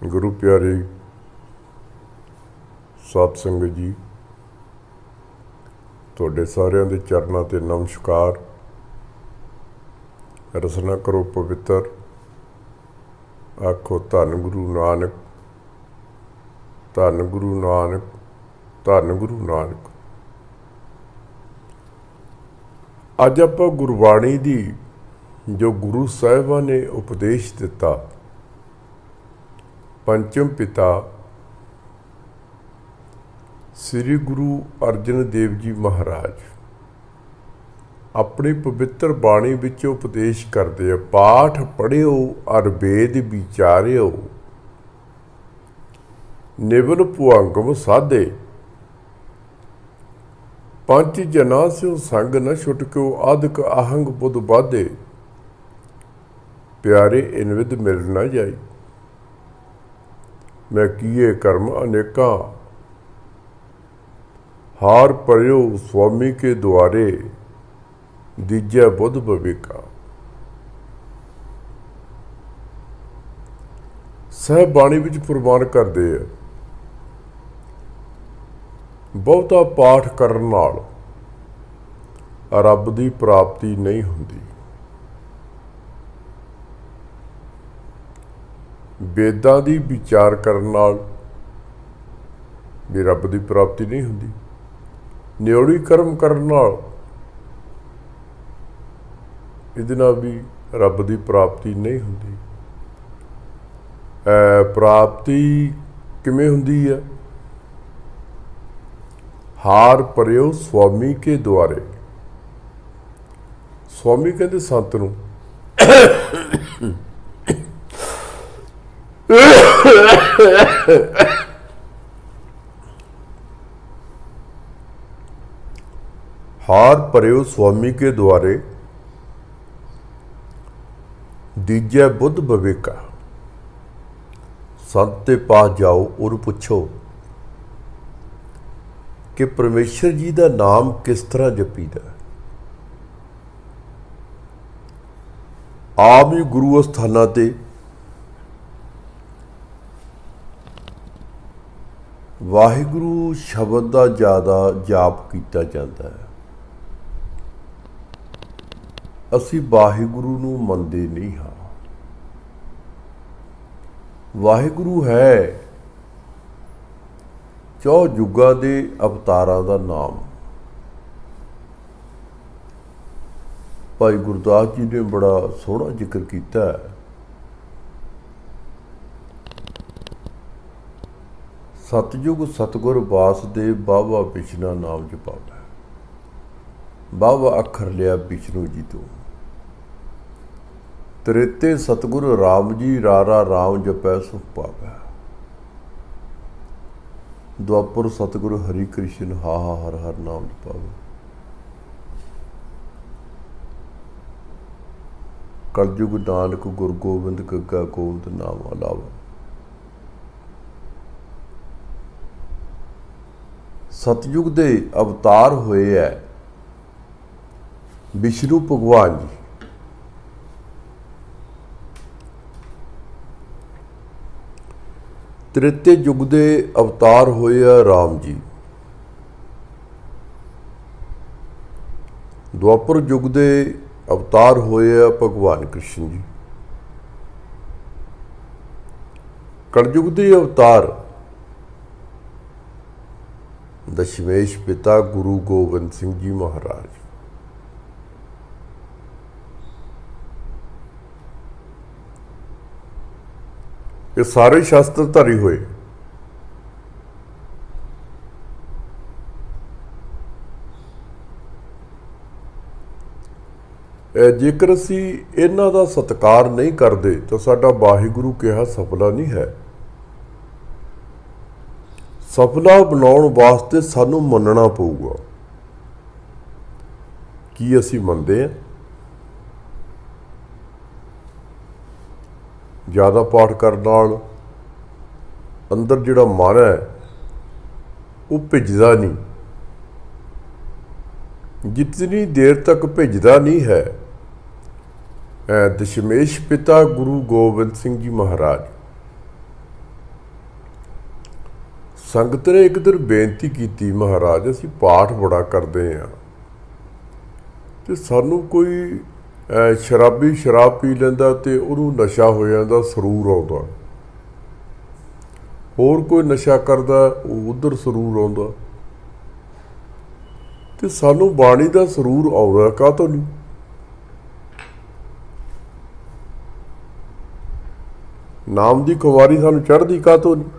गुरु प्यारे सत संगत जी, तुहाडे सारिਆਂ ਦੇ चरणों ते नमस्कार। रसना करो पवित्र, आखो धन गुरु नानक, धन गुरु नानक, धन गुरु नानक। अज आपां गुरबाणी दी जो गुरु साहिबां ने उपदेश दिता, पंचम पिता श्री गुरु अर्जन देव जी महाराज अपनी पवित्र बाणी विच उपदेश करते हैं। पाठ पढ़ियो अर वेद विचारियो, निवल भुअंगम साधे, पंच जना स्यो संग न छुटक्यो, आदक आहंग बुध बाधे, प्यारे इनविद मिल न जाई। मैं किए कर्म अनेका, हार पर्यो स्वामी के द्वारे, दीजै बुध भविका। साहब बाणी विच फरमान करते हैं, बहुता पाठ करन नाल रब दी प्राप्ति नहीं हुंदी। वेदां दी विचार करन नाल भी रब दी प्राप्ति नहीं हुंदी। न्योड़ी कर्म करन नाल इहदे नाल भी रब दी प्राप्ति नहीं हुंदी। प्राप्ति किवें हुंदी है? हार परियो स्वामी के द्वारे। स्वामी कहते संत नूं। हार परियो स्वामी के द्वारे, दीजै बुध भविका। संत के पास जाओ और पुछो कि परमेश्वर जी का नाम किस तरह जपीदा। आम ही गुरु अस्थानां ते वाहिगुरु शब्द का ज़्यादा जाप किया जाता है। असी वाहिगुरु नूं मनदे नहीं हाँ। वाहिगुरु है चौ युगां दे अवतारां दा नाम। भाई गुरदास जी ने बड़ा सोहना जिक्र किया है। सतयुग सतगुर वासदेव, बावा विष्णु नाम जपावै, बावा अखर लिया विष्णु जी तो। त्रेते सतगुर राम जी, रारा राम जपै सुख पावै। द्वापर सतगुर हरि कृष्ण, हा हा हर हर नाम जपावै। कलयुग नानक गुर गोबिंद, गग्गा गोबिंद नाम अलावा। सतयुग दे अवतार होए है विष्णु भगवान जी। त्रेते युग दे अवतार होए है राम जी। द्वापर युग दे अवतार होए है भगवान कृष्ण जी। कलयुग दे अवतार दशमेश पिता गुरु गोबिंद सिंह जी महाराज। ये सारे शास्त्रधारी होए। जेकर असी इन्हां दा सत्कार नहीं करते तो साडा वाहिगुरु कहा सफला नहीं है। सफला बनाउण वास्ते सानू मनना पऊगा। की असी मनदे हैं? ज़्यादा पाठ करन नाल अंदर जिहड़ा मन है वो भिजदा नहीं। जितनी देर तक भिजदा नहीं है, दशमेश पिता गुरु गोबिंद सिंह जी महाराज संगत ने एक दिन बेनती की, महाराज असी पाठ बड़ा करते हैं तो सानू कोई शराबी शराब पी लैंदा ते उहनूं नशा हो जाता, सरूर आउंदा, होर कोई नशा करदा उधर सरूर आउंदा, ते सानू बाणी दा सरूर आउंदा काहतों नहीं? नाम दी खुमारी सानू चढ़दी काहतों नहीं?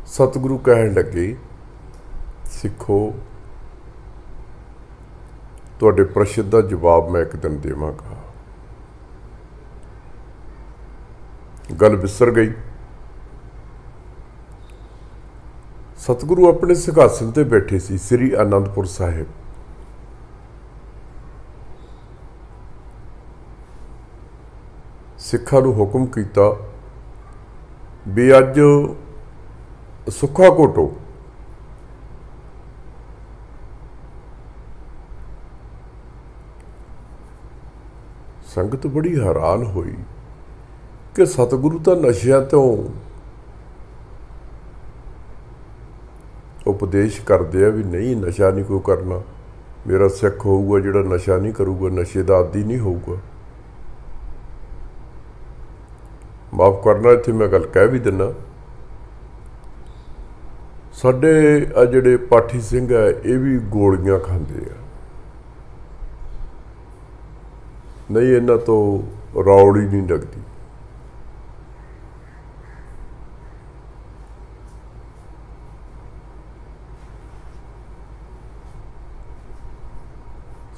सतगुरु कहन लगे, सिखो तुहाडे प्रश्न का जवाब मैं एक दिन देवांगा। गल विसर गई। सतगुरु अपने सिंघासन ते बैठे सी, श्री आनंदपुर साहिब। सिखां नूं हुक्म कीता भी अज सुखा घोटो। संगत बड़ी हैरान हुई कि सतगुरु तो नशिया तो उपदेश करते हैं भी नहीं, नशा नहीं कोई करना, मेरा सिख होऊगा जिहड़ा नशा नहीं करूगा, नशे का आदी नहीं होऊगा। माफ करना, इत्थे मैं गल कह भी दिना, साडे आ जिहड़े पाठी सिंह है ये भी गोलियां खांदे आ, नहीं इन्हां तो रौल ही नहीं लगती।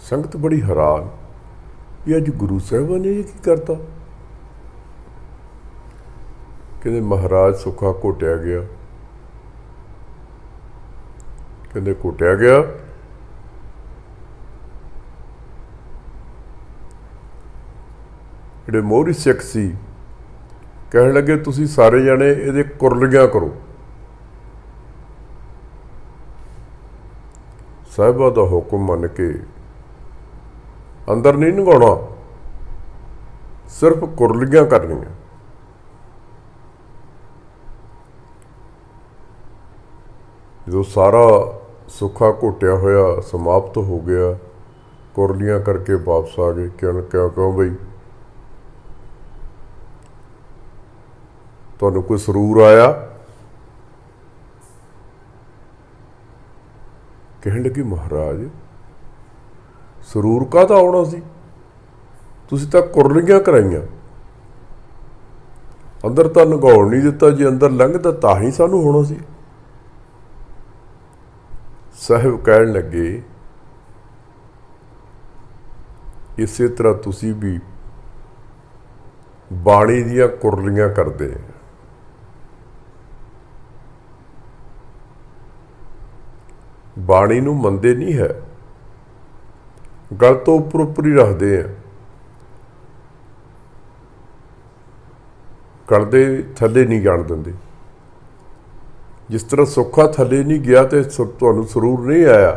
संगत बड़ी हैरान कि अज गुरु साहिबान ने की करता। कहते महाराज सुखा घोटिया गया, कहते घोटिया गया, जिहड़े मोहरी सिख सी कहण लगे तुसीं सारे जने इहदे कुरलियां करो। साहिबा दा हुक्म मन के अंदर नहीं नगाउणा, सिर्फ कुरलियां करनियां। जो सारा सुखा घोटिया होया समाप्त हो गया, कुरलियां करके वापस आ गए। क्यों क्यों क्यों बई तुहानूं कोई सरूर आया? कहण लगी महाराज सरूर काहदा आउणा सी, तुसीं तां कुरलियां कराइयां, अंदर तां नगाउण नहीं दिता, जे अंदर लंघदा तां ही सानूं होना सी। साहिब कहण लगे इसे तरह तुसीं भी बाणी दियां कुरलियां करदे हैं। बाणी नूं मंदे नहीं है, गल तो उपर उपर ही रखते हैं, कड़दे थले नहीं जाण दिंदे। जिस तरह सुखा थले नहीं गया तो तुहानूं सरूर नहीं आया,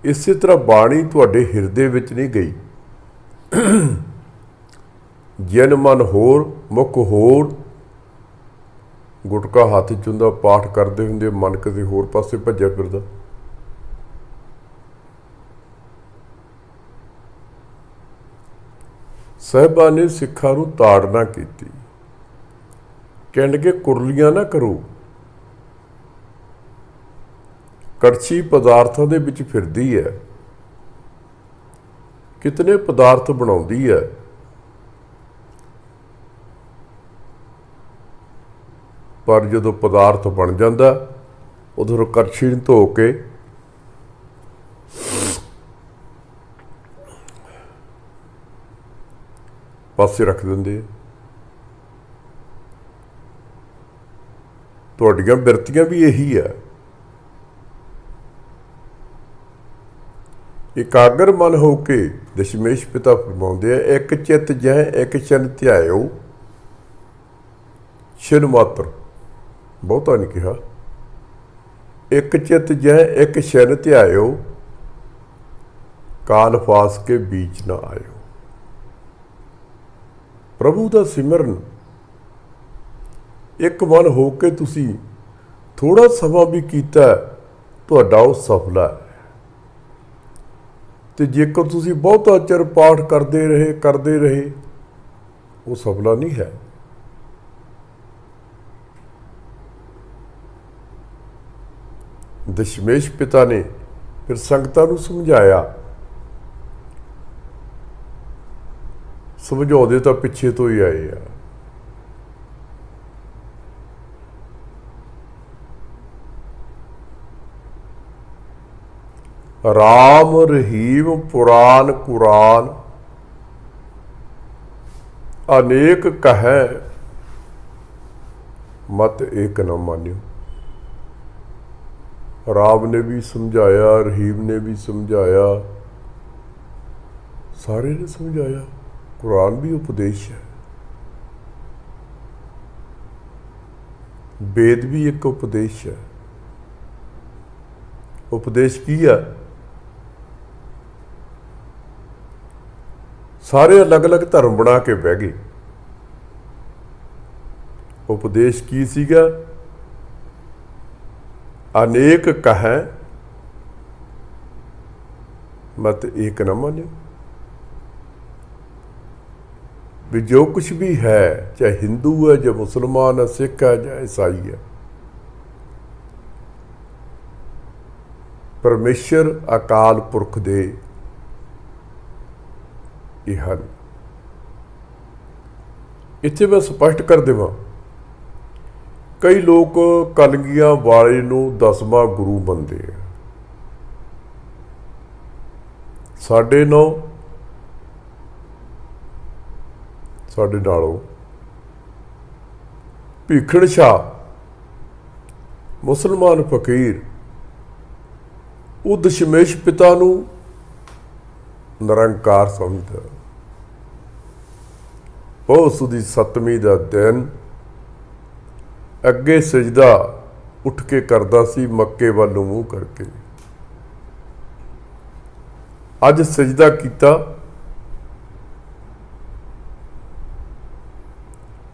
इसे तरह बाणी तुहाडे हिरदे विच नहीं गई। जिन मन होर मुख होर, गुटका हथ च हुंदा, पाठ करते हुंदे मन किसी होर पासे भज्या फिरदा। साहिबा ने सिखां नूं ताड़ना की, कहण लगे कुरलियां ना करो, कड़छी पदार्थों के विच फिरदी है, कितने पदार्थ बनाउंदी है, पर जदों पदार्थ बन जाता उधर कड़छी नूं धो के पासे रख देंदे। तुहाडीआं बिरतियां भी यही है। एकागर मन हो के दशमेश पिता फरमाउंदे, एक चित जह एक शन ध्यायो, छिन मात्र बहुता नहीं कहा, एक चित जह एक शन ध्यायो, काल फास के बीच ना आयो। प्रभु का सिमरन ਇੱਕ ਮਨ ਹੋ ਕੇ ਤੁਸੀਂ ਥੋੜਾ ਸਮਾਂ ਵੀ ਕੀਤਾ, ਤੁਹਾਡਾ ਉਹ ਸਫਲਾ ਹੈ। ਤੇ ਜੇਕਰ ਤੁਸੀਂ ਬਹੁਤਾ ਚਿਰ ਪਾਠ ਕਰਦੇ ਰਹੇ ਉਹ ਸਫਲਾ ਨਹੀਂ ਹੈ। ਦਸ਼ਮੇਸ਼ ਪਿਤਾ ਨੇ ਫਿਰ ਸੰਗਤਾਂ ਨੂੰ ਸਮਝਾਇਆ, ਸਮਝਾਉਂਦੇ ਤਾਂ ਪਿੱਛੇ ਤੋਂ ਹੀ ਆਏ ਆ। ਰਾਮ ਰਹੀਮ ਪੁਰਾਨ ਕੁਰਾਨ ਅਨੇਕ ਕਹੈ, ਮਤ ਏਕ ਨ ਮਾਨਿਓ। ਰਾਮ ਨੇ ਵੀ ਸਮਝਾਇਆ, ਰਹੀਮ ਨੇ ਵੀ ਸਮਝਾਇਆ, ਸਾਰੇ ਨੇ ਸਮਝਾਇਆ। ਕੁਰਾਨ ਵੀ ਉਪਦੇਸ਼ ਹੈ, ਵੇਦ ਵੀ ਇੱਕ ਉਪਦੇਸ਼ ਹੈ। ਉਪਦੇਸ਼ ਕੀ ਹੈ? ਸਾਰੇ ਅਲੱਗ-ਅਲੱਗ ਧਰਮ ਬਣਾ ਕੇ ਬਹਿ ਗਏ। ਉਪਦੇਸ਼ ਕੀ ਸੀਗਾ? ਅਨੇਕ ਕਹੈ, ਮਤ ਏਕ ਨ ਮਾਨਿਓ। ਵੀ ਜੋ ਕੁਛ ਵੀ ਹੈ, ਚਾਹੇ ਹਿੰਦੂ ਹੈ, ਜਾਂ ਮੁਸਲਮਾਨ ਹੈ, ਸਿੱਖ ਹੈ, ਜਾਂ ਈਸਾਈ ਹੈ, ਪਰਮੇਸ਼ਰ ਅਕਾਲ ਪੁਰਖ ਦੇ ਇਹ ਹਨ। ਇੱਥੇ ਮੈਂ ਸਪਸ਼ਟ ਕਰ ਦੇਵਾਂ, ਕਈ ਲੋਕ ਕਲਗੀਆਂ ਵਾਲੇ ਨੂੰ 10ਵਾਂ ਗੁਰੂ ਮੰਨਦੇ ਆ। ਸਾਡੇ ਨਾਲੋਂ ਭੀਖਣ ਸ਼ਾਹ ਮੁਸਲਮਾਨ ਫਕੀਰ, ਉਹ ਦਸ਼ਮੇਸ਼ ਪਿਤਾ ਨੂੰ ਨਿਰੰਕਾਰ ਸਮਝਦਾ। ਉਸ ਦੀ 7ਵੀਂ ਦਾ ਦਿਨ ਅੱਗੇ ਸਜਦਾ ਉੱਠ ਕੇ ਕਰਦਾ ਸੀ, ਮੱਕੇ ਵੱਲ ਨੂੰ ਮੂੰਹ ਕਰਕੇ। ਅੱਜ ਸਜਦਾ ਕੀਤਾ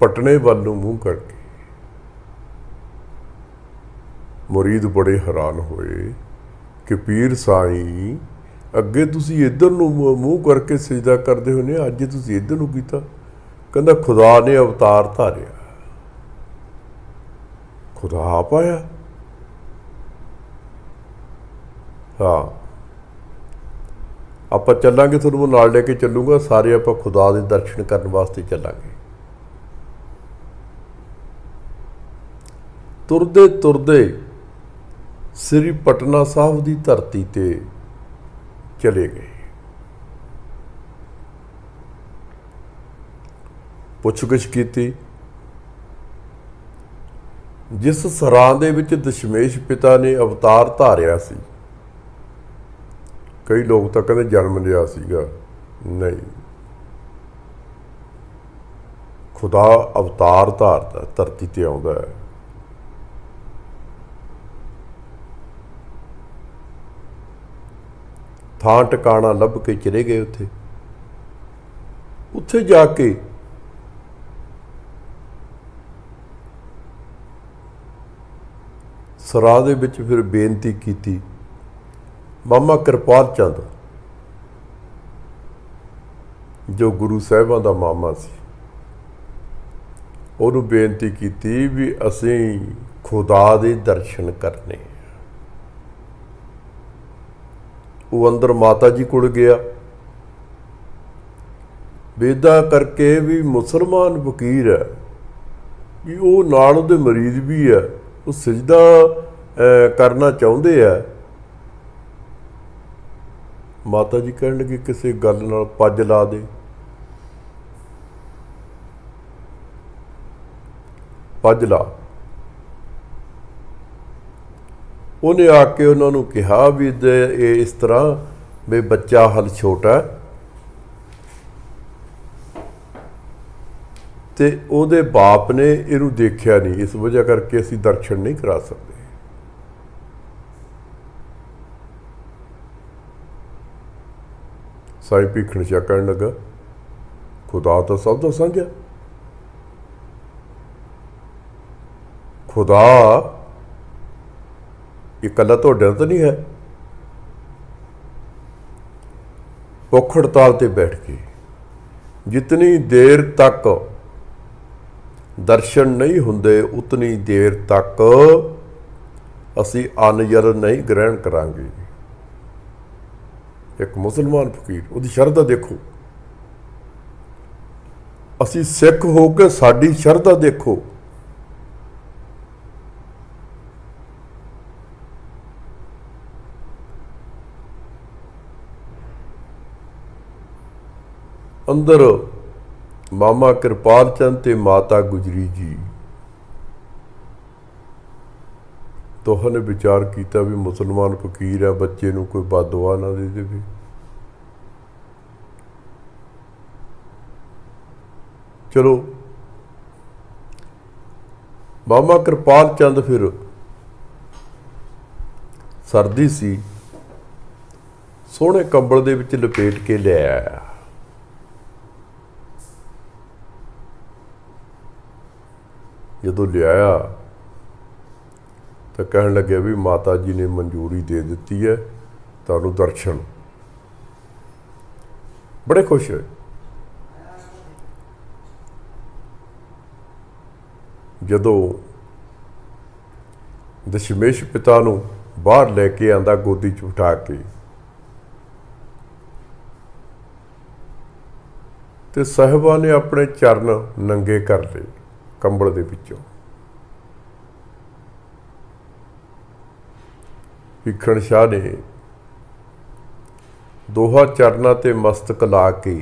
ਪਟਨੇ ਵੱਲ ਨੂੰ ਮੂੰਹ ਕਰਕੇ। ਮੁਰੀਦ ਬੜੇ ਹੈਰਾਨ ਹੋਏ ਕਿ ਪੀਰ ਸਾਈਂ, ਅੱਗੇ ਤੁਸੀਂ ਇੱਧਰ ਨੂੰ ਮੂੰਹ ਕਰਕੇ ਸਜਦਾ ਕਰਦੇ ਹੁੰਦੇ, ਅੱਜ ਤੁਸੀਂ ਇੱਧਰ ਨੂੰ ਕੀਤਾ। ਕਹਿੰਦਾ ਖੁਦਾ ਨੇ ਅਵਤਾਰ ਧਾਰਿਆ, ਖੁਦਾ ਆਪ ਆਇਆ। ਹਾਂ, ਆਪਾਂ ਚੱਲਾਂਗੇ, ਤੁਹਾਨੂੰ ਮੈਂ ਨਾਲ ਲੈ ਕੇ ਚੱਲੂਗਾ। ਸਾਰੇ ਆਪਾਂ ਖੁਦਾ ਦੇ ਦਰਸ਼ਨ ਕਰਨ ਵਾਸਤੇ ਚੱਲਾਂਗੇ। ਤੁਰਦੇ ਤੁਰਦੇ ਸ੍ਰੀ ਪਟਨਾ ਸਾਹਿਬ ਦੀ ਧਰਤੀ ਤੇ ਚਲੇ ਗਏ। ਪੁੱਛਗਿੱਛ ਕੀਤੀ, ਜਿਸ ਸਰਾਂ ਦੇ ਵਿੱਚ ਦਸ਼ਮੇਸ਼ ਪਿਤਾ ਨੇ ਅਵਤਾਰ ਧਾਰਿਆ ਸੀ, ਕਈ ਲੋਕ ਤਾਂ ਕਹਿੰਦੇ ਜਨਮ ਲਿਆ ਸੀਗਾ, ਨਹੀਂ, ਖੁਦਾ ਅਵਤਾਰ ਧਾਰਦਾ, ਧਰਤੀ ਤੇ ਆਉਂਦਾ ਹੈ। ਥਾਂ ਟਿਕਾਣਾ ਲੱਭ ਕੇ ਚਲੇ ਗਏ। ਉੱਥੇ ਜਾ ਕੇ ਸਰਾਂ ਦੇ ਵਿੱਚ ਫਿਰ ਬੇਨਤੀ ਕੀਤੀ। ਮਾਮਾ ਕਿਰਪਾਲ ਚੰਦ, ਜੋ ਗੁਰੂ ਸਾਹਿਬਾਂ ਦਾ ਮਾਮਾ ਸੀ, ਉਹਨੂੰ ਬੇਨਤੀ ਕੀਤੀ ਵੀ ਅਸੀਂ ਖੁਦਾ ਦੇ ਦਰਸ਼ਨ ਕਰਨੇ। ਉਹ ਅੰਦਰ ਮਾਤਾ ਜੀ ਕੋਲ ਗਿਆ, ਵੇਦਾਂ ਕਰਕੇ ਵੀ ਮੁਸਲਮਾਨ ਫਕੀਰ ਹੈ, ਵੀ ਉਹ ਨਾਲ ਉਹਦੇ ਮਰੀਜ਼ ਵੀ ਹੈ, ਉਹ ਸਜਦਾ ਕਰਨਾ ਚਾਹੁੰਦੇ ਆ। ਮਾਤਾ ਜੀ ਕਹਿਣ ਲੱਗੇ ਕਿਸੇ ਗੱਲ ਨਾਲ ਪੱਜ ਲਾ ਦੇ। ਪੱਜ ਲਾ। ਉਹਨੇ ਆ ਕੇ ਉਹਨਾਂ ਨੂੰ ਕਿਹਾ ਵੀ ਇਹ ਇਸ ਤਰ੍ਹਾਂ ਵੀ ਬੱਚਾ ਹਲ ਛੋਟਾ ਤੇ ਉਹਦੇ ਬਾਪ ਨੇ ਇਹਨੂੰ ਦੇਖਿਆ ਨਹੀਂ, ਇਸ ਵਜ੍ਹਾ ਕਰਕੇ ਅਸੀਂ ਦਰਸ਼ਨ ਨਹੀਂ ਕਰਾ ਸਕਦੇ। ਸਾਈਂ ਭੀਖਣ ਸ਼ਾਹ ਕਹਿਣ ਲੱਗਾ, ਖੁਦਾ ਤਾਂ ਸਭ ਦਾ ਸਾਂਝਾ, खुदा इकल्ला तुहाडे तो नहीं है। भुख हड़ताल ते बैठ के जितनी देर तक दर्शन नहीं हुंदे उतनी देर तक असी अन्न जल नहीं ग्रहण करांगे। एक मुसलमान फकीर, उहदी शरधा देखो। असी सिख हो के साडी शरधा देखो। अंदर मामा कृपाल चंद ते माता गुजरी जी दोहां ने विचार किया भी मुसलमान फकीर है, बच्चे नूं कोई बददुआ ना दे देवे। चलो मामा कृपाल चंद फिर सर्दी सी, सोहणे कंबल दे विच लपेट के ले आया। जदों लियाया तो कहन लगे भी माता जी ने मंजूरी दे दी है, तुहानूं दर्शन। बड़े खुश होए। जदों दशमेश पिता नूं बाहर लैके आंदा गोदी च उठा के, ते साहिबा ने अपने चरण नंगे कर लए कंबल दे विचों। भीखण शाह ने दोहा चरनां ते मस्तक ला के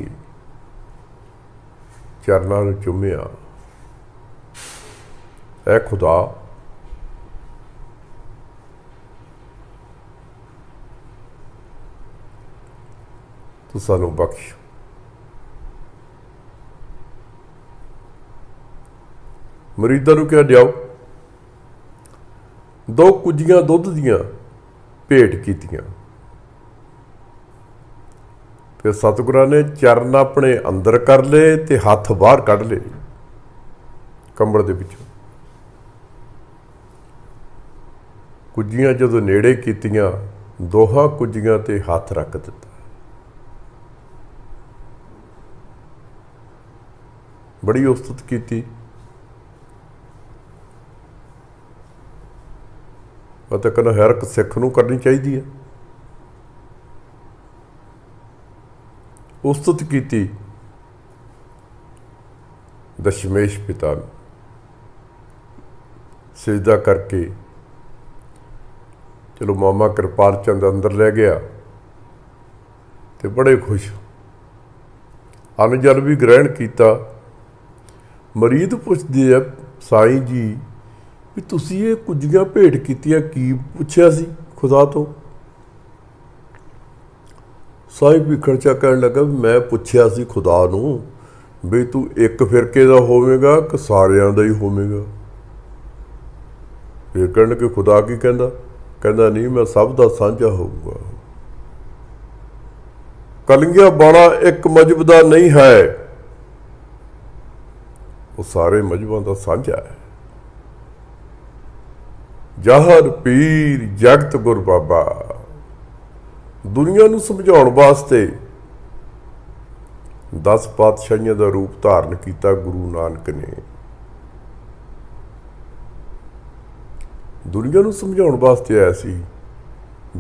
चरनां नूं चुम्मिया। ऐ खुदा, तू सानूं बख्श। मरीदां नूं क्या लियाओ। दो कुजियां दुध दियां भेंट कीतियां। फिर सतगुरां ने चरण अपने अंदर कर ले ते हथ बाहर कढ़ ले कंबल दे विचों। कुजियां जदों नेड़े कीतियां, दोहां कुजियां ते हथ रख दिता। बड़ी उस्तत की। मैं तो कहना हर एक सिख नूं करनी चाहिए है। उस्तत की दशमेश पिता नूं सिजदा करके। चलो मामा कृपाल चंद अंदर ले गया तो बड़े खुश। अन्न जल भी ग्रहण किया। मरीद पुछदे है साईं जी भी तुसीं ये कुजियां भेंट कीतियां की पुछया सी खुदा तो? साईं भीखण शाह कहण लगा भी मैं पुछया सी खुदा नूं भी तू एक फिरके दा होवेगा कि सारियां दा ही होवेगा। फिर कहण लगे खुदा की कहंदा? कहंदा नहीं, मैं सब दा साझा होऊंगा। कलंगिया बाणा एक मजहब दा नहीं है, वो सारे मजहबां दा साझा है। जाहर पीर जगत गुर बाबा, दुनिया नूं समझाउण वास्ते 10 पातशाहियां दा रूप धारण किया गुरु नानक ने। दुनिया नूं समझाउण वास्ते आया सी।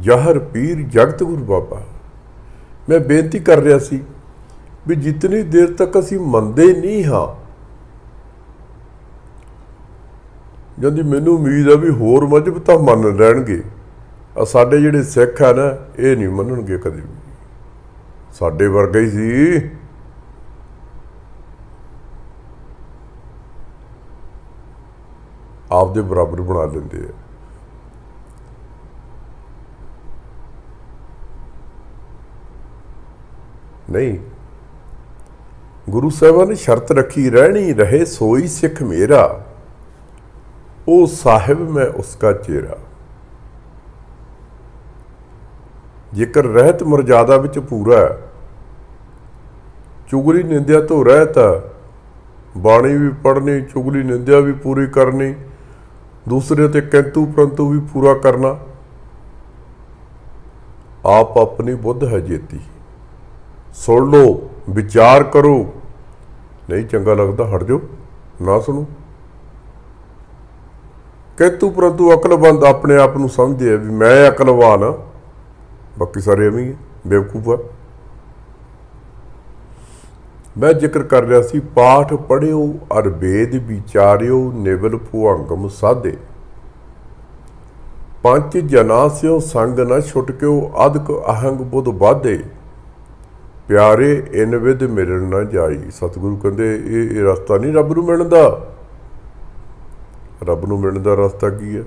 जाहर पीर जगत गुर बाबा। मैं बेनती कर रहा सी भी जितनी देर तक असीं मंनदे नहीं हाँ, जदि मैनूं उम्मीद है भी होर मजहब तां मन लैणगे, साडे जिहड़े सिख है ना ये नहीं मनणगे कदे भी। साडे वर्गा ही सी। आपदे बराबर बना लेंदे है। नहीं, गुरु साहिबा ने शर्त रखी, रहनी रहे सोई सिख मेरा, ओ साहिब मैं उसका चेहरा। जेकर रहत मर्यादा विच पूरा है, चुगली निंदिया तो रहत, बाणी भी पढ़नी, चुगली निंदिया भी पूरी करनी, दूसरे ते किंतु परंतु भी पूरा करना। आप अपनी बुद्ध है जेती, सुन लो, विचार करो, नहीं चंगा लगता हट जाओ, ना सुनो। किंतु परंतु अकलबंद अपने आप को समझते हैं भी मैं अकलवान हाँ, बाकी सारे एवं ही बेवकूफ है। मैं जिक्र कर रहा सी, पाठ पढ़ियो अर वेद विचारियो निवल भुअंगम साधे, पंच जना स्यो संग न छुटक्यो अधक अहंग बुध बाधे, प्यारे इन विद मिलन न जाई। सतगुरु कहते ये रास्ता नहीं रब नूं मिलण दा। रब नूं मिलण दा रास्ता की है?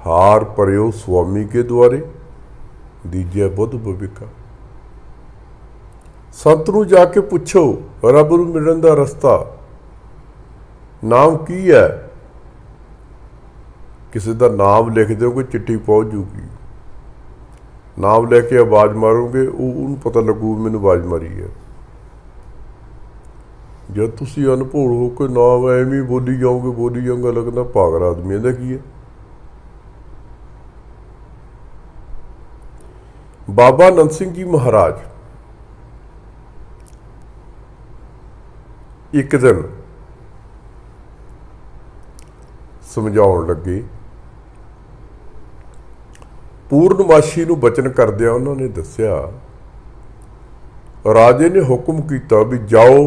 हार परियो स्वामी के द्वारे, दीजिए बुध भविका। संत नूं जाके पुछो रब नूं मिलण दा रास्ता नाम की है। किसी का नाम लिख दोगे चिट्ठी पहुँच जूगी, नाम लैके आवाज़ मारोगे उन्होंने पता लगू मैनू आवाज़ मारी है। जब तुसी अनभोल हो के नाम एवं ही बोली जाओगे लगता पागल आदमी का की है। बाबा नंद सिंह जी महाराज एक दिन समझाउण लगे, पूर्णमाशी नूं बचन करदिआं उन्होंने दस्सिया, राजे ने हुक्म किया भी जाओ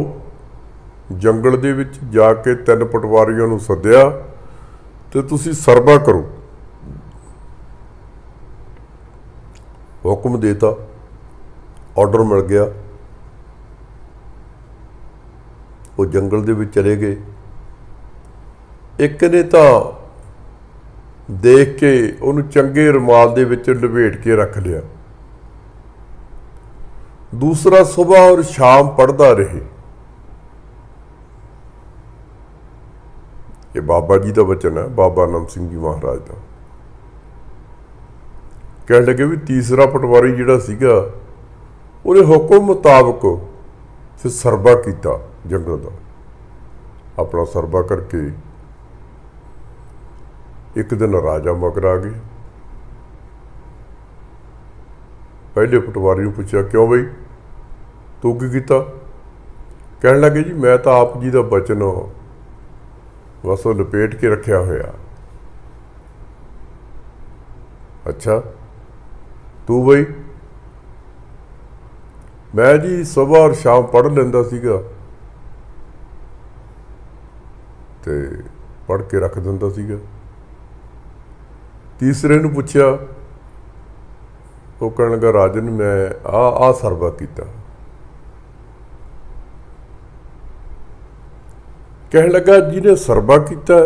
जंगल दे विच जाके 3 पटवारियों नूं सद्दिया ते तुसीं सरबा करो। हुक्म देता, ऑर्डर मिल गया, वो जंगल दे विच चले गए। एक ने तो देख के उन्होंने चंगे रुमाल दे विच लपेट के रख लिया, दूसरा सुबह और शाम पढ़ता रहे। ये बाबा जी का वचन है, बाबा नंद सिंह जी महाराज का। कह लगे भी तीसरा पटवारी जिहड़ा सीगा उन्हें हुक्म मुताबक फिर सरबा किया जंगल का, अपना सरबा करके एक दिन राजा मगर आ गए। पहले पटवारी ने पूछा क्यों बई तू की कीता? कहने लगे जी मैं तो आप जी का बचन बस लपेट के रखा होया। अच्छा तू बई? मैं जी सुबह और शाम पढ़ लेंदा सीगा ते पढ़ के रख दिंदा सीगा। तीसरे ने पूछा, वो कहने लगा राजन मैं आ सरबा किया। कहने लगा जिन्हें सरबा किया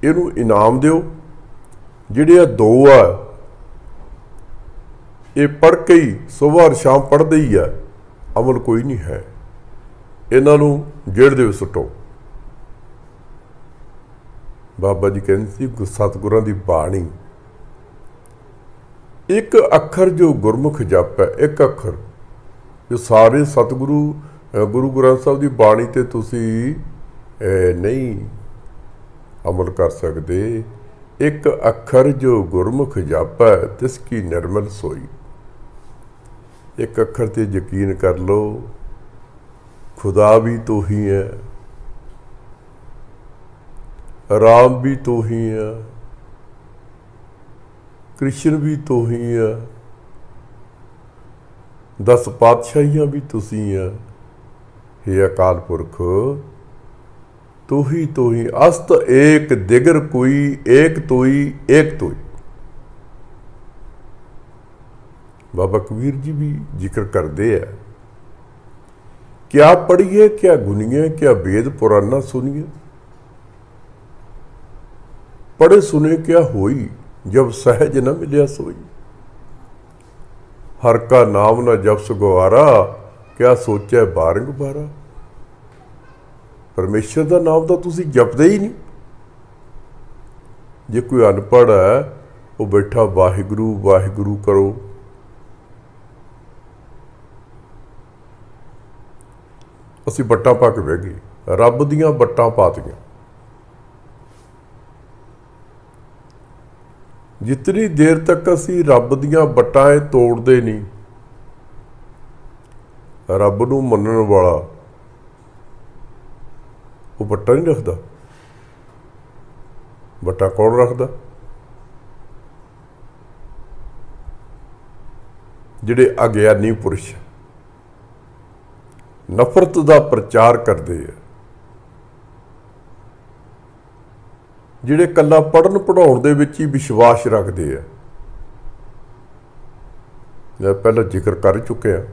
इनू इनाम दो, जिहड़े 2 आ ये पढ़ के ही सुबह और शाम पढ़ते ही है, अमल कोई नहीं है, इन्हों जेड़ दे सुटो। बाबा जी कहते सी सतगुरां दी बाणी, एक अखर जो गुरमुख जप है, एक अखर जो सारे सतगुरु गुरु ग्रंथ साहब की बाणी ते तुसी नहीं अमल कर सकते। एक अखर जो गुरमुख जप है तिसकी निर्मल सोई। एक अखर ते यकीन कर लो, खुदा भी तो ही है, राम भी तो ही है, कृष्ण भी तो ही है, 10 पातशाहियां भी तुसी है। हे अकाल पुरख तू ही अस्त एक दिगर कोई, एक तोई एक तोई। बाबा कबीर जी भी जिक्र करते हैं, क्या पढ़िए क्या गुनिए, क्या वेद पुराना सुनिए, पढ़े सुने क्या होई, जब सहज न मिलिया सोई। हर का नाम न जप सुगवारा, क्या सोचा बारंग बारा। परमेश्वर का नाम तो तुसी जपदे ही नहीं। जे कोई अनपढ़ है वो बैठा वाहिगुरु वाहिगुरु करो। असी बट्टा पा के बह गए, रब दियां बट्टां पातियां। जितनी देर तक असी रब दियां बट्टां तोड़ते नहीं, रब नूं मनण वाला वो बट्टा नहीं रखता। बट्टा कौन रखता? जिहड़े अगियानी पुरुष नफरत का प्रचार करते हैं, जिहड़े कल्ला पढ़न पढ़ाउण दे विच ही विश्वास रखते हैं। मैं पहला जिक्र कर चुके हैं।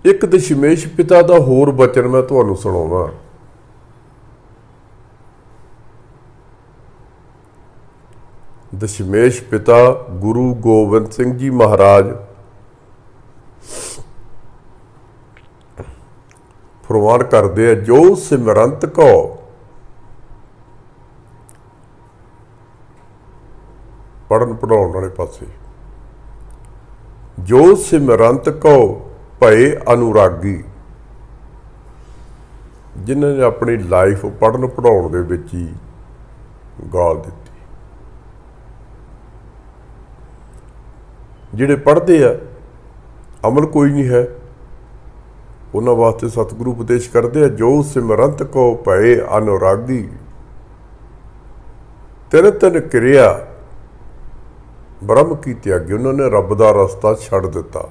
एक दशमेश पिता का होर बचन मैं तुहानूं सुणाउणा। दशमेश पिता गुरु गोबिंद सिंह जी महाराज फरमान करते हैं, जो सिमरंत को पढ़न पढ़ाउण वाले पासे, जो सिमरंत को भय अनुरागी, जिन्होंने अपनी लाइफ पढ़न पढ़ाउण दे विच ही गाल दी। जिहड़े पढ़ते हैं अमल कोई नहीं है, उन्हां वास्ते सतगुरु उपदेश करते हैं, जो सिमरंत को भय अनुरागी, तिन तिन क्रिया ब्रह्म की त्यागी। उन्होंने रब का रास्ता छड़ दिता।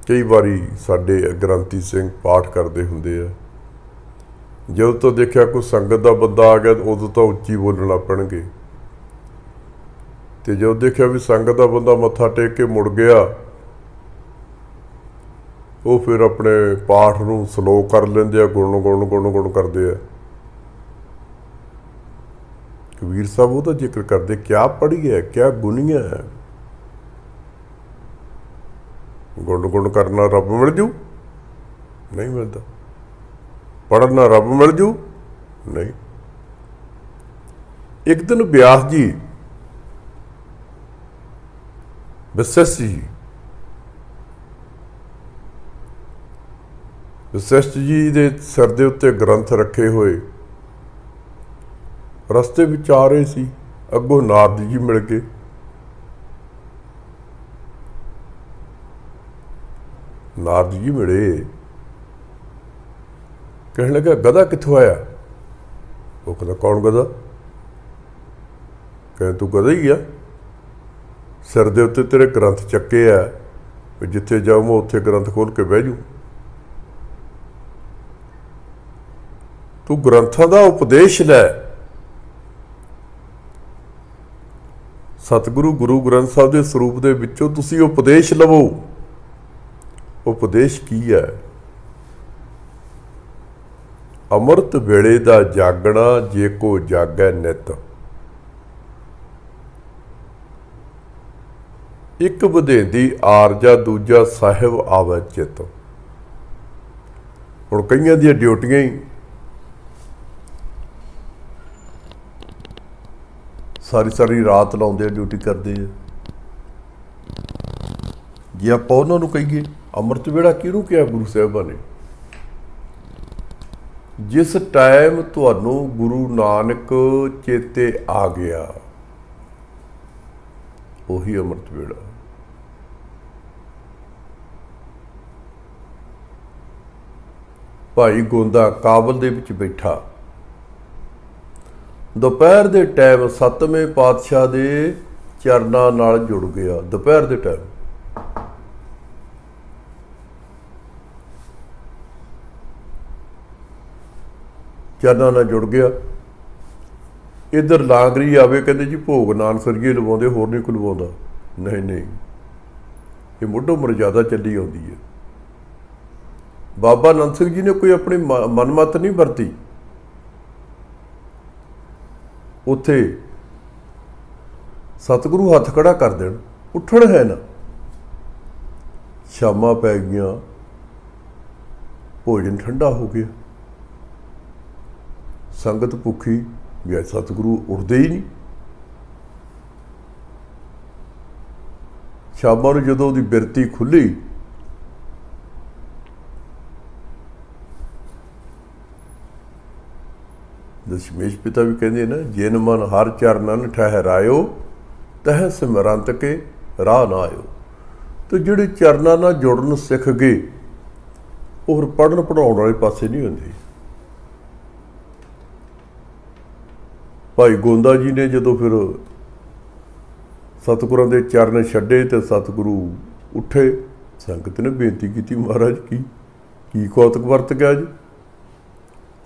कई बारी साडे ग्रंथी सिंह पाठ करते हुंदे आ, जो तो देखा कोई संगत का बंदा आ गया उदों तो उच्ची बोलण लग पैणगे, ते जो देखा भी संगत का बंदा मत्था टेक के मुड़ गया, वो फिर अपने पाठ नूं स्लो कर लेंदे आ, गुण गुण गुण गुण करते हैं। कबीर साहब वो तो जिक्र करते, क्या पढ़ी है क्या गुनिया है, गुण गुण करना रब मिल जू, नहीं मिलता। पढ़ना रब मिल जू, नहीं। एक दिन व्यास जी वशिष्ठ जी दे सिर दे उत्ते ग्रंथ रखे हुए रस्ते विच आ रहे सी, अगों नारद जी मिल गए। नारद जी मिले, कहने लगा गधा कित्थों आया? वो कहता कौन गधा? कहे तू गधा ही आ, सिर दे उत्ते तेरे ग्रंथ चक्के आ, जिथे जाऊँ मैं उत्थे ग्रंथ खोल के बह जू। तू ग्रंथां दा उपदेश लै। सतगुरु गुरु ग्रंथ साहब के स्वरूप दे विचों तुसीं उपदेश लवो। उपदेश की है? अमृत वेले दा जागना, जे को जागै नित। एक बधेंदी आरजा, दूजा साहिब आवै चित। हुण कईयां दी ड्यूटियां ही सारी सारी रात लाउंदे, ड्यूटी करते हैं। जे आपां उन्हां नूं कहीए अमृत वेला किहनूं कहा गुरु साहिबां ने? जिस टाइम तुहानूं गुरु नानक चेते आ गया, उही अमृत वेला। भाई गोंदा काबल दे विच बैठा, दोपहर के टाइम सतवें पातशाह के चरनां नाल जुड़ गया। दोपहर के टाइम चरनां नाल जुड़ गया। इधर लांगरी आवे, कहते जी भोग नानसरिए लवाउंदे, होर नहीं कोई लवाउंदा। नहीं नहीं, ये मुढ़ो मर्यादा चली आउंदी है। बाबा नंद सिंह जी ने कोई अपनी मनमत नहीं वरती। उत्थे सतगुरु हथ खड़ा कर देन, उठण है ना। शामां पै गईयां, भोजन ठंडा हो गया, संगत भुखी, या सतगुरु उठते ही नहीं। ਸ਼ਾਮਾਂ ਨੂੰ ਜਦੋਂ ਉਹਦੀ ਬਿਰਤੀ ਖੁੱਲੀ ਦਸ਼ਮੇਸ਼ ਪਿਤਾ ਵੀ ਕਹਿੰਦੇ ਨਾ, ਜਿਨ ਮਨ ਹਰ ਚਰਨਨ ਠਹਿਰਾਇਓ ਤਹ ਸਿਮਰੰਤ ਕੇ ਰਾਹ ਨਾ ਆਇਓ। ਤੇ ਜਿਹੜੇ ਚਰਨਾਂ ਨਾਲ ਜੁੜਨ ਸਿੱਖ ਗਏ ਉਹ ਫਿਰ ਪੜ੍ਹਨ ਪੜ੍ਹਾਉਣ ਵਾਲੇ ਪਾਸੇ ਨਹੀਂ ਹੁੰਦੇ। ਭਾਈ ਗੋਂਦਾ ਜੀ ਨੇ ਜਦੋਂ ਫਿਰ ਸਤਿਗੁਰਾਂ ਦੇ ਚਰਨ ਛੱਡੇ ਤੇ ਸਤਿਗੁਰੂ ਉੱਠੇ, ਸੰਗਤ ਨੇ ਬੇਨਤੀ ਕੀਤੀ, ਮਹਾਰਾਜ ਕੀ ਕੌਤਕ ਵਰਤ ਗਿਆ ਜੀ?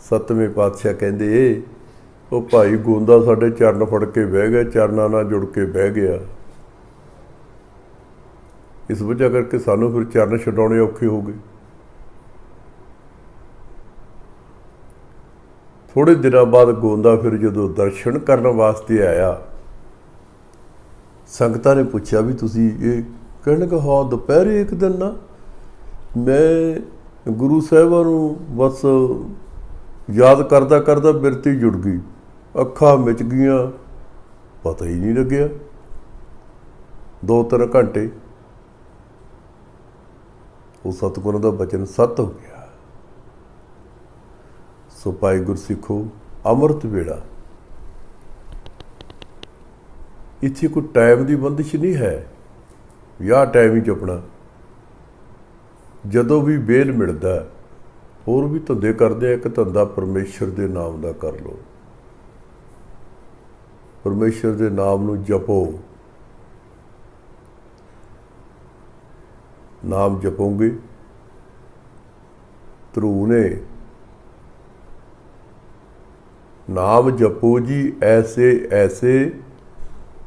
ਸੱਤਵੇਂ ਪਾਤਸ਼ਾਹ ਕਹਿੰਦੇ, ਉਹ ਭਾਈ ਗੋਂਦਾ ਸਾਡੇ ਚਰਨ ਫੜ ਕੇ ਬਹਿ ਗਿਆ, ਚਰਨਾਂ ਨਾਲ ਜੁੜ ਕੇ ਬਹਿ ਗਿਆ, ਇਸ ਵਜ੍ਹਾ ਕਰਕੇ ਸਾਨੂੰ ਫਿਰ ਚਰਨ ਛਡਾਉਣੇ ਔਖੇ ਹੋ ਗਏ। ਥੋੜ੍ਹੇ ਦਿਨਾਂ ਬਾਅਦ ਗੋਂਦਾ ਫਿਰ ਜਦੋਂ ਦਰਸ਼ਨ ਕਰਨ ਵਾਸਤੇ ਆਇਆ, ਸੰਗਤਾਂ ਨੇ ਪੁੱਛਿਆ ਵੀ ਤੁਸੀਂ ਇਹ? ਕਹਿਣ ਲੱਗਾ, ਹਾਂ ਦੁਪਹਿਰੇ ਇੱਕ ਦਿਨ ਨਾ ਮੈਂ ਗੁਰੂ ਸਾਹਿਬਾਂ ਨੂੰ ਬਸ ਯਾਦ ਕਰਦਾ ਕਰਦਾ ਬਿਰਤੀ ਜੁੜ ਗਈ, ਅੱਖਾਂ ਮਿਚ ਗਈਆਂ, ਪਤਾ ਹੀ ਨਹੀਂ ਲੱਗਿਆ। 2-3 ਘੰਟੇ ਉਹ ਸਤਿਗੁਰਾਂ ਦਾ ਬਚਨ ਸੱਤ ਹੋ ਗਿਆ। ਸੋ ਭਾਈ ਗੁਰਸਿੱਖੋ, ਅੰਮ੍ਰਿਤ ਵੇਲਾ ਇੱਥੇ ਕੋਈ ਟਾਈਮ ਦੀ ਬੰਦਿਸ਼ ਨਹੀਂ ਹੈ, ਜਾਂ ਟਾਈਮ ਹੀ ਚੁੱਪਣਾ। ਜਦੋਂ ਵੀ ਵੇਲ ਮਿਲਦਾ, ਹੋਰ ਵੀ ਧੰਦੇ ਕਰਦੇ ਆ, ਇੱਕ ਧੰਦਾ ਪਰਮੇਸ਼ਰ ਦੇ ਨਾਮ ਦਾ ਕਰ ਲਓ। ਪਰਮੇਸ਼ਰ ਦੇ ਨਾਮ ਨੂੰ ਜਪੋ, ਨਾਮ ਜਪੋਗੇ। ਧਰੂ ਨੇ ਨਾਮ ਜਪੋ ਜੀ ਐਸੇ ਐਸੇ,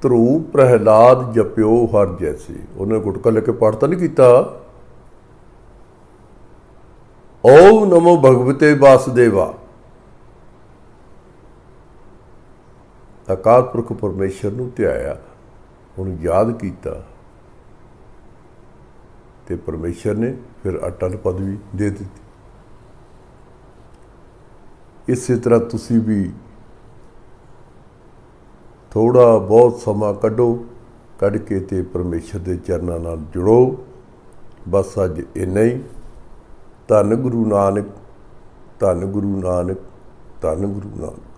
ਧਰੂ ਪ੍ਰਹਿਲਾਦ ਜਪਿਓ ਹਰ ਜੈਸੇ। ਉਹਨੇ ਗੁਟਕਾ ਲੈ ਕੇ ਪਾਠ ਤਾਂ ਨਹੀਂ ਕੀਤਾ, ਓਮ ਨਮੋ ਭਗਵਤੇ ਵਾਸੁਦੇਵਾ। ਅਕਾਲ ਪੁਰਖ ਪਰਮੇਸ਼ਰ ਨੂੰ ਧਿਆਇਆ, ਉਹਨੂੰ ਯਾਦ ਕੀਤਾ ਤੇ ਪਰਮੇਸ਼ਰ ਨੇ ਫਿਰ ਅਟਲ ਪਦਵੀ ਦੇ ਦਿੱਤੀ। ਇਸੇ ਤਰ੍ਹਾਂ ਤੁਸੀਂ ਵੀ ਥੋੜ੍ਹਾ ਬਹੁਤ ਸਮਾਂ ਕੱਢ ਕੇ ਤੇ ਪਰਮੇਸ਼ਰ ਦੇ ਚਰਨਾਂ ਨਾਲ ਜੁੜੋ। ਬਸ ਅੱਜ ਇੰਨਾ ਹੀ। ਧੰਨ ਗੁਰੂ ਨਾਨਕ, ਧੰਨ ਗੁਰੂ ਨਾਨਕ, ਧੰਨ ਗੁਰੂ ਨਾਨਕ।